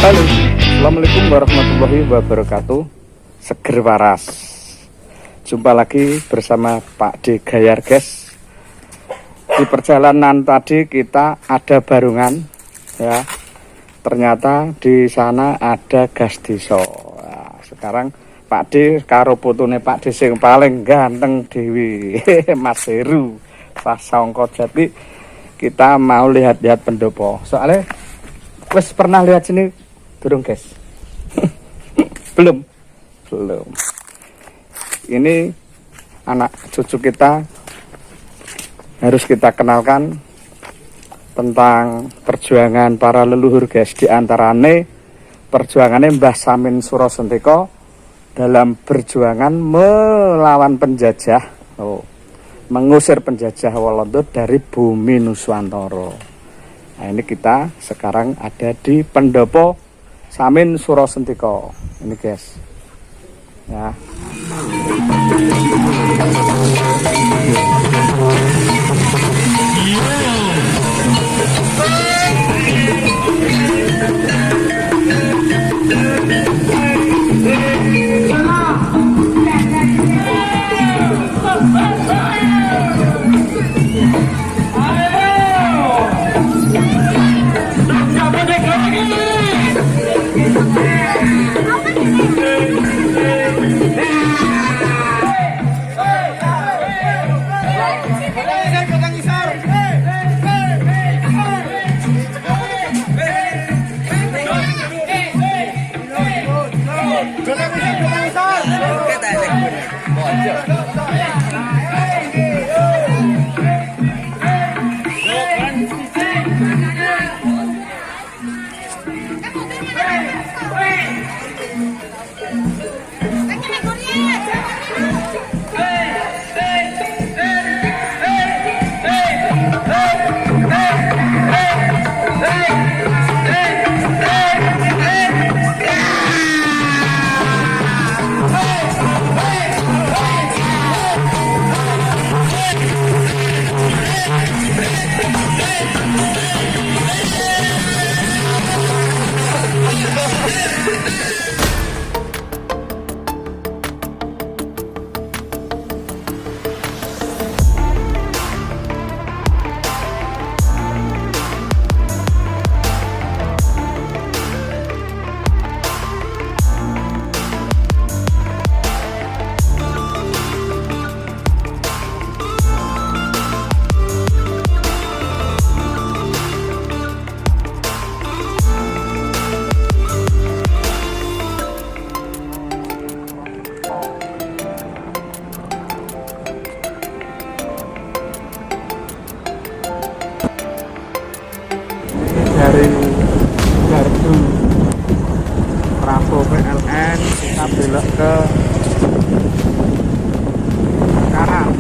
Halo, assalamualaikum warahmatullahi wabarakatuh. Seger waras. Jumpa lagi bersama Pak D Gayar, guys. Di perjalanan tadi kita ada barungan, ya. Ternyata di sana ada gas diso. Nah, sekarang Pak D karo putune Pak D sing paling ganteng dewi, Mas Heru pas songko. Jadi kita mau lihat-lihat pendopo. Soalnya wes pernah lihat sini durung, guys? belum ini anak cucu kita, harus kita kenalkan tentang perjuangan para leluhur, guys. Di antarane perjuangannya Mbah Samin Surasentiko dalam perjuangan melawan penjajah, mengusir penjajah Walanda dari bumi Nuswantara. Nah, ini kita sekarang ada di Pendopo Samin Surasentiko ini, guys, ya. Dari gardu Prapo PLN kita belok ke kanan.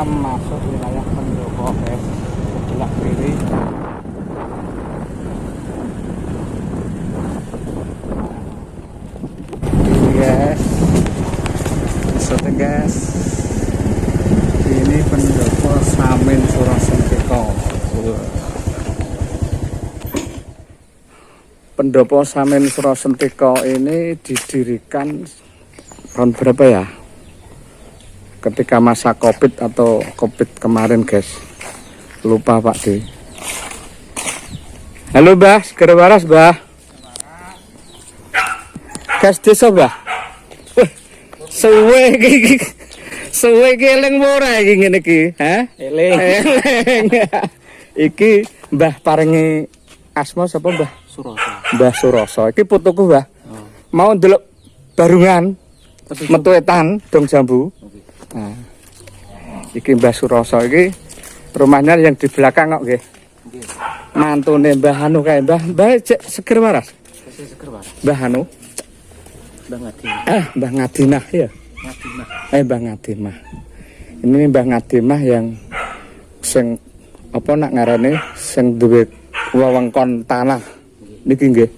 Masuk wilayah Pendopo, guys, sebelah kiri. Ini, guys, maksudnya, guys, ini Pendopo Samin Surasentiko. Pendopo Samin Surasentiko ini didirikan tahun berapa ya? ketika masa Covid atau Covid kemarin, guys. Lupa Pak D. Halo Mbah, segera waras Mbah. Gas desa Mbah. Suwe iki. Suwe iki eling ora iki ngene iki, ha? Eling. Iki Mbah paringi asma sapa Mbah? Suroso. Mbah Suroso. Iki putuku Mbah. Mau ndelok barungan metu etan dong jambu. Nah. Iki Mbah Suroso iki rumahnya yang di belakang kok nggih. Nggih. Mantune Mbah anu kae Mbah cek seger waras. Seger waras. Mbah anu. Mbah Ngadinah. Mbah Ngadinah ya. Ngadinah. Mbah Ngadinah. Ini Mbah Ngadinah yang sing apa nak ngarane sing duwe wewengkon tanah niki nggih.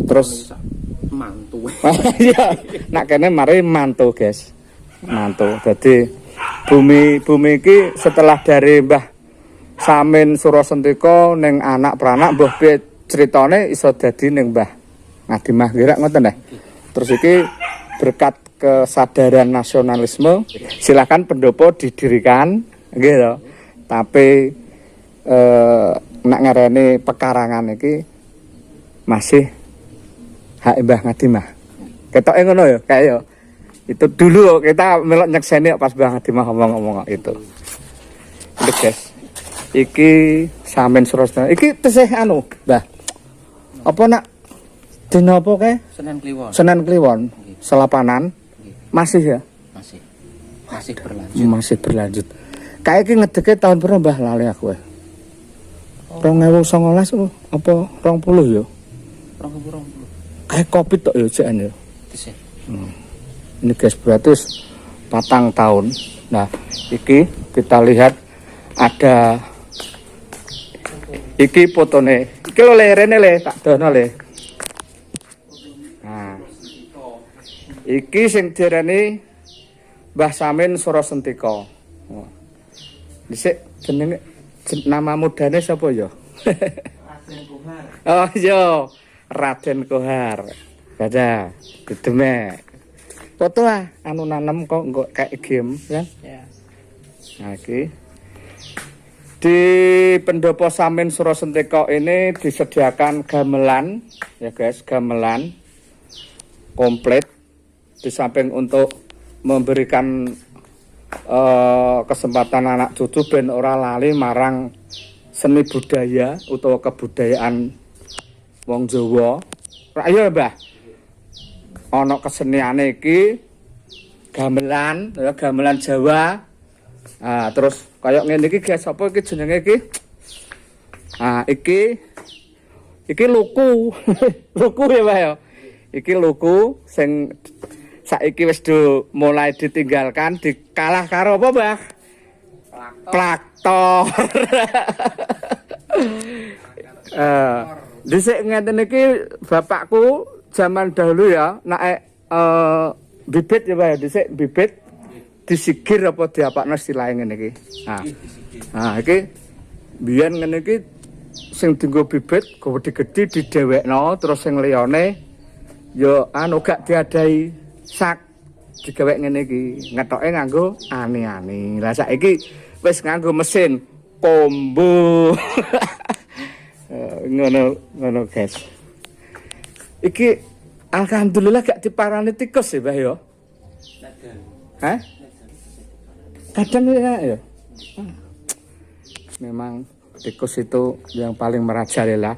Terus mantu. Iya, nak kene mari mantu, guys. Mantu. Dadi bumi iki setelah dari Mbah Samin Surasentika ning anak pranak mbah piye critane iso dadi ning Mbah Ngadimah ngira ngoten nggih. Terus iki berkat kesadaran nasionalisme silakan pendopo didirikan nggih to. Tapi nak ngarani pekarangan iki masih hak Mbah Ngadimah. Ketoke ngono ya, kayak ya. Itu dulu kita melok nyekseni pas Mbah Ngadimah ngomong-ngomong itu. Iki guys. Iki Samin Surasentika. Iki tesih anu, Mbah. Apa nak dina apa kae? Senen Kliwon. Senen Kliwon. Selapanan. Masih ya? Masih. Masih berlanjut. Masih berlanjut. Kayak iki ngedeke tahun pira Mbah lali aku. 2019 apa 20 ya? 2020. Kayak Covid tok ya jekan ya. Tesih. Ini guys berarti 4 tahun. Nah, iki kita lihat ada iki fotone. Iki lho le rene le tak dono le. Nah. Iki sing diarani Mbah Samin Surasentika. Oh. Dhisik jenenge nama mudane sapa ya? Raden Kohar. Oh iya, Raden Kohar. Gada, didemek. Foto anu nanem kok engko kayak game kan? Ya. Nah, iki di pendopo Samin Surasentika ini disediakan gamelan ya guys, gamelan komplit di samping untuk memberikan kesempatan anak cucu ben ora lali marang seni budaya utawa kebudayaan wong Jawa. Ayo Mbah. Ana keseniane iki gamelan, ya gamelan Jawa. Ah, terus kaya ngene iki guys, apa iki jenenge iki? Ah, iki luku. Luku ya, Mbah ya. Iki luku sing saiki wis mulai ditinggalkan, dikalah karo apa, Mbah? Plaktor. Dhisik ngeten iki bapakku zaman dahulu ya, nek bibit ya, Mbah ya, dhisik bibit disigir apa diapakno istilahe ngene iki. Nah, iki biyen ngene iki sing dienggo bibit gede-gede didhewekno, terus sing liyane ya anu gak diadahi sak digawek ngene iki. Ngetoke nganggo ani-ani. Lah saiki wis nganggo mesin combo. ngono guys. Iki alhamdulillah gak diparani tikus ya, Mbah ya. Hah? Kadang ya. Memang tikus itu yang paling merajalela.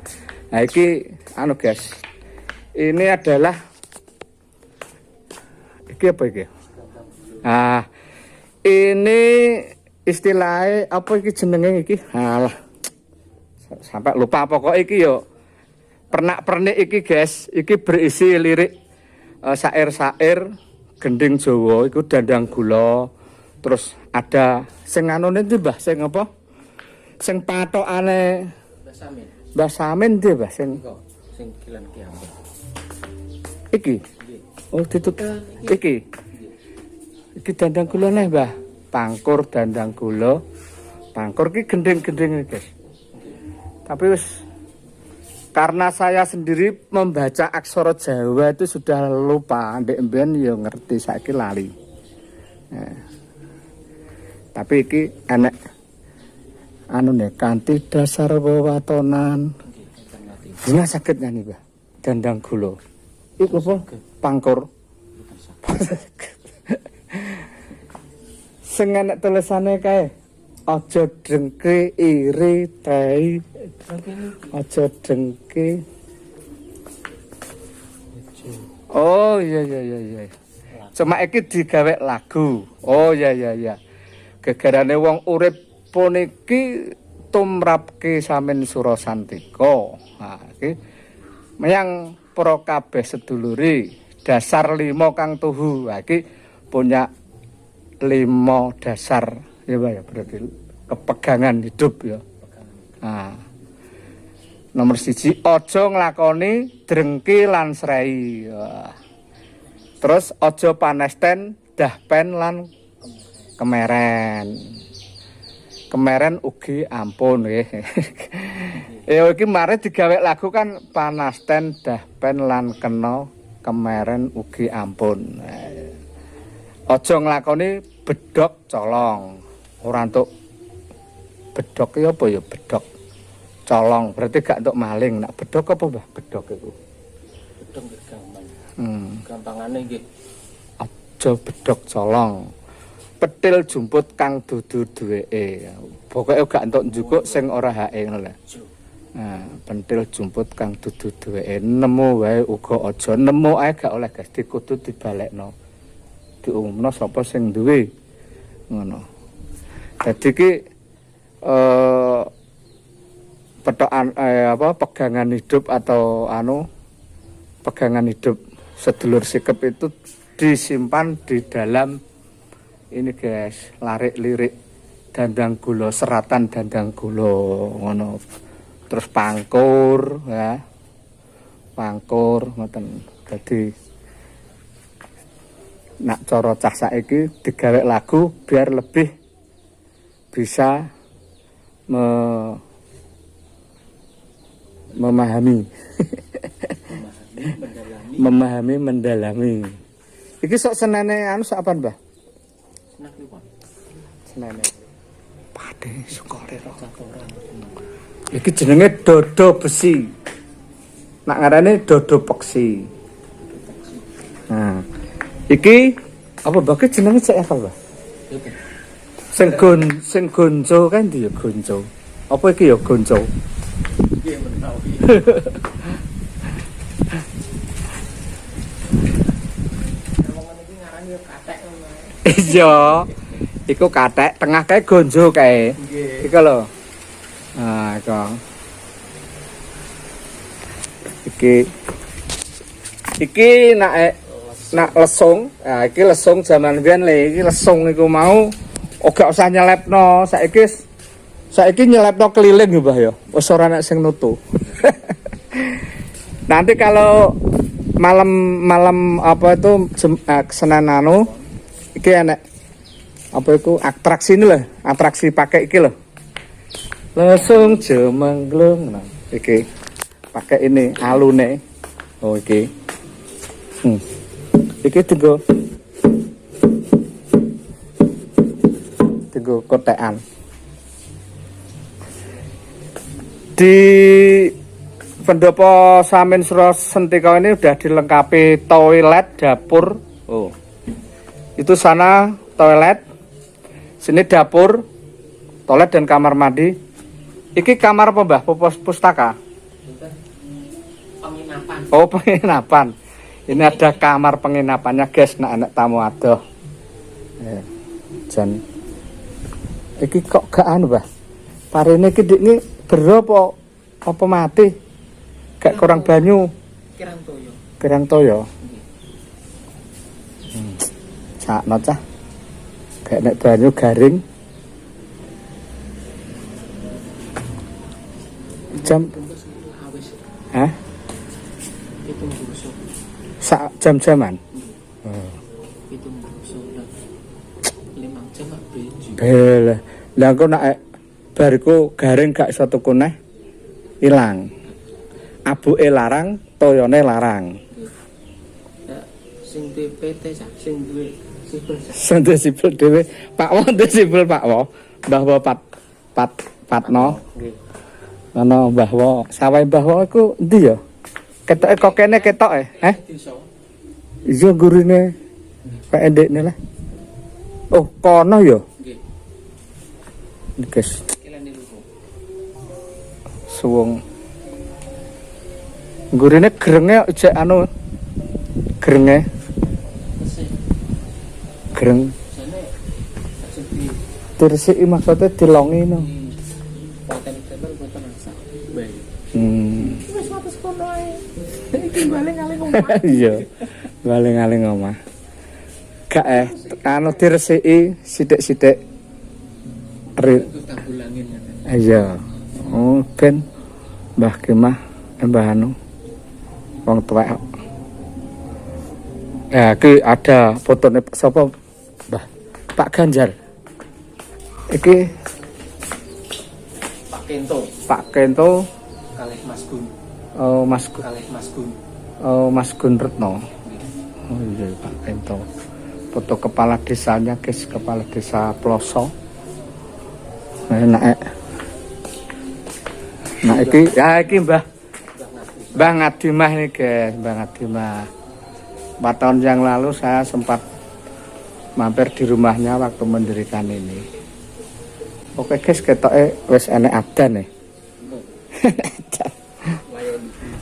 Nah, iki anu guys. Ini adalah iki apa iki? Ah, ini istilahnya apa iki jenenge iki? Alah. Sampai lupa pokok iki yo. Pernak-pernik iki guys, iki berisi lirik syair-syair gending Jawa iku dandang gula. Terus ada sing anune ndi Mbah sing apa? Sing patokane Mbah Samin. Mbah Samin ndi Mbah sing Kilan Kiambang. iki. Oh ditut iki. Iki dandang gula neh Mbah. Pangkur dandang gula. Pangkur ki gending-gending guys. Tapi wis karena saya sendiri membaca aksara Jawa itu sudah lupa, ndek mben ya ngerti saiki lali. Nah, tapi iki enek anu nih kanthi dasar wewatonan. Dina sakit nyanyi, Mbah. Dandang gula. Iku apa? Pangkur. Sing enek tulisane kae. Aja dengke iri tai. Aja dengke. Oh iya. Cuma iki digawe lagu. Oh iya. Gegarane wong urip puniki tumrapke samin Surasantika. Nah, iki menyang para kabeh seduluri dasar 5 kang tuhu. Nah, iki punya 5 dasar ya Pak ya, berarti kepegangan hidup ya. Nah, nomor 1 aja nglakoni drengki lan srei. Terus aja panesten dahpen lan kemeren. Kemeren ugi ampun nggih. Ya iki mare digawe lagu kan panasten dahpen lan kena kemeren ugi ampun. Aja nglakoni bedhok colong. Ora entuk bedhok ya apa ya bedhok colong berarti gak entuk maling. Nak bedhok apa Mbah? Bedhok iku. Bedhok gampang. Gampangane nggih. Aja bedhok colong. Petil jumput kang dudu duweke. Pokoke gak entuk njukuk sing ora hake ngono lho. Nah, pentil jumput kang dudu duweke. Nemu wae uga aja nemu ae gak oleh Guys, dikudu dibalekno. Diumumno sapa sing duwe. Ngono. Dadi ki petokan pegangan hidup atau pegangan hidup sedulur sikep itu disimpan di dalam ini guys, lirik dandang gula, seratan dandang gula ngono. Terus pangkur ya. Pangkur ngoten. Dadi nak cara cah saiki digawe lagu biar lebih bisa memahami mendalami. Iki sok senene sok apa Mbah? Senene pade sukore catoran. Iki jenenge dodo besi. Nak ngarane dodo peksi. Nah, iki apa Mbah ki jenenge cek apa Mbah? Sing gonco kan dia gonco. Apa iki ya gonco? Nggih menawi. Wong iki ngarani yo kathek ngono. Iya. Iku kathek, tengah kae gonjo kae. Nggih. Iku lho. Nah, iku. Iki nak lesung. Nah, iki lesung jaman biyen le, iki lesung iku mau ora usah nyelepno, saiki nyelepno keliling ya Mbah ya. Wis ora nek sing nutu. Nanti kalau malam apa itu Senin iki enek apa itu atraksi ini loh, atraksi pakai iki loh. Lesung jemenglung. Nah, iki pakai ini alune. Oh iki. Iki tunggu kotekan. Di pendopo Samin Surasantika ini udah dilengkapi toilet, dapur. Oh. Itu sana toilet. Sini dapur, toilet dan kamar mandi. Iki kamar apa Mbah? Pustaka. Penginapan. Oh, penginapan. Ini ada kamar penginapannya, guys. Nak anak tamu adoh. Jan iki kok gak anu Mbah. Parine iki ndikne berapa apa mati? Gak kurang banyu. Kirang toyo. Kirang toyo. Sakno cah. Gak nek banyu garing. Jam hah? Itu busuk. Sak jam-jaman. Itu busuk. 5 jam beju. Bel. Lah engko nek bariku garing gak iso tuku neh ilang. Abuke larang, toyone larang. Ya sing PT sing duwe Sende sipil dhewe. Pak Wo ndek sipil Pak Wo. Mbah Wo Patno. Nggih. Ana Mbah Wo. Sawah Mbah Wo iku endi ya? Ketoke kok kene ketoke, Desa. Iya gurine. Kayak ndekne lah. Oh, kono ya. Nggih. Guys, Kilene lugu. suwung. Gurine grenge jek anu. Grenge, Tesih. greng. Jane ajeng di Diresiki maksudnya dilongi no. konten tebel boten masak. Baik. Wis wates kono ae. Iki baling-aling omah. Iya. Galing-galing omah. Gak anu diresiki sithik-sithik. Itu tanggulangin ya. Iya. Oh, ben Mbah Kemah, Mbah anu. Wong tuwek. Ya, iki ada fotone sapa? Mbah Pak Ganjar. Iki Pak Kento Pak Kento, kalih Mas Gun. oh Mas Kalih Mas Gun. oh Mas Gun Retno. Oh iya Pak Kento. Foto kepala desanya, guys, kepala desa Ploso. Enak. Nah, iki Mbah Ngadimah nih, guys, Mbah Ngadimah. 4 tahun yang lalu saya sempat mampir di rumahnya waktu mendirikan ini. Oke, guys, ketoke wis enek adan nih.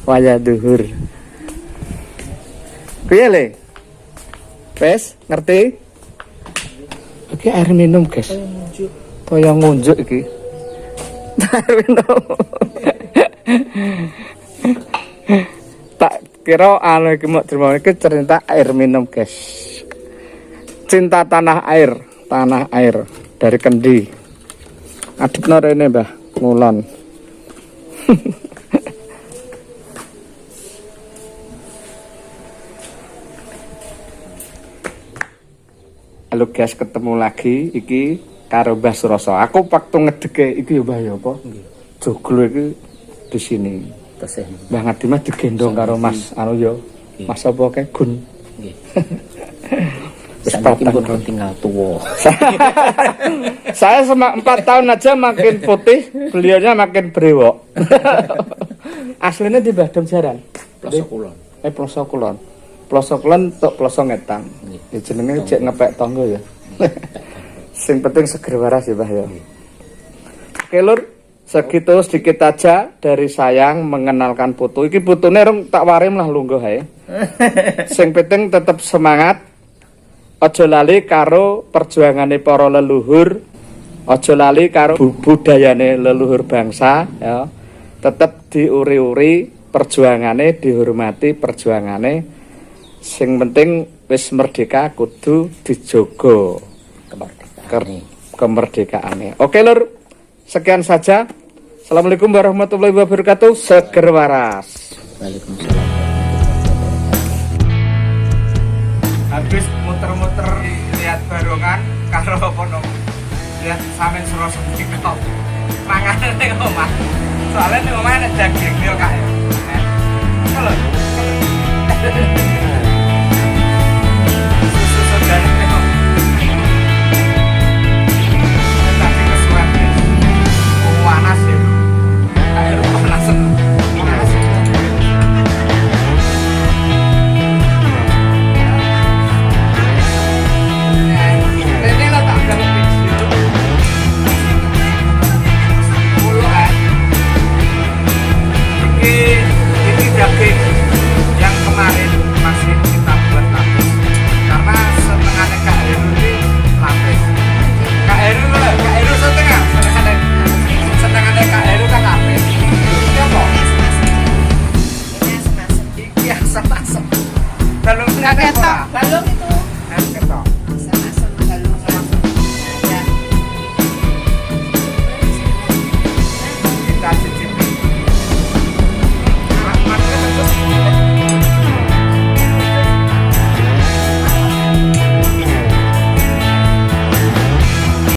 Waya duhur. Piye le? Wes, ngerti? Iki air minum, guys. Toyo ngunjuk iki. Air minum. Tak kira anu iki mau terima iki cerita air minum, guys. Cinta tanah air dari Kendi. Adipno rene, Mbah, ngulon. Halo guys, ketemu lagi iki karo Mbah Suroso. Aku waktu ngedeke iki ya Mbah ya apa? Nggih. Joglo iki di sini. Tesih. Mbah Ngadimah digendong karo Mas anu ya. Mas apa kae Gun. Nggih. Wis Saiki patang pun tinggal tua. Saya 4 tahun aja makin putih, beliaunya makin brewok. Aslinya di Badem Jaran. Pelosok kulon. Pelosok Kulon. Pelosok Kulon tok Pelosok Ngetang. Ya jenenge cek ngepek tonggo ya. Sing penting seger waras ya, Mbah ya. Oke, Lur. Segitu sedikit aja dari sayang mengenalkan putu. Iki putune rong tak warim lah lungguh ae. Sing penting tetap semangat. Aja lali karo perjuangane para leluhur. Aja lali karo budayane leluhur bangsa ya. Tetap diuri-uri perjuangane, dihormati perjuangane. Sing penting wis merdeka kudu dijogo kemerdekaane. Oke, Lur. Sekian saja. Assalamualaikum warahmatullahi wabarakatuh. Seger waras. Waalaikumsalam. Habis muter-muter lihat barongan karo apa no. Lihat Samin Suroso dikau. Mangan ning omah. Soalnya ning omah ada daging yo kak. Kalau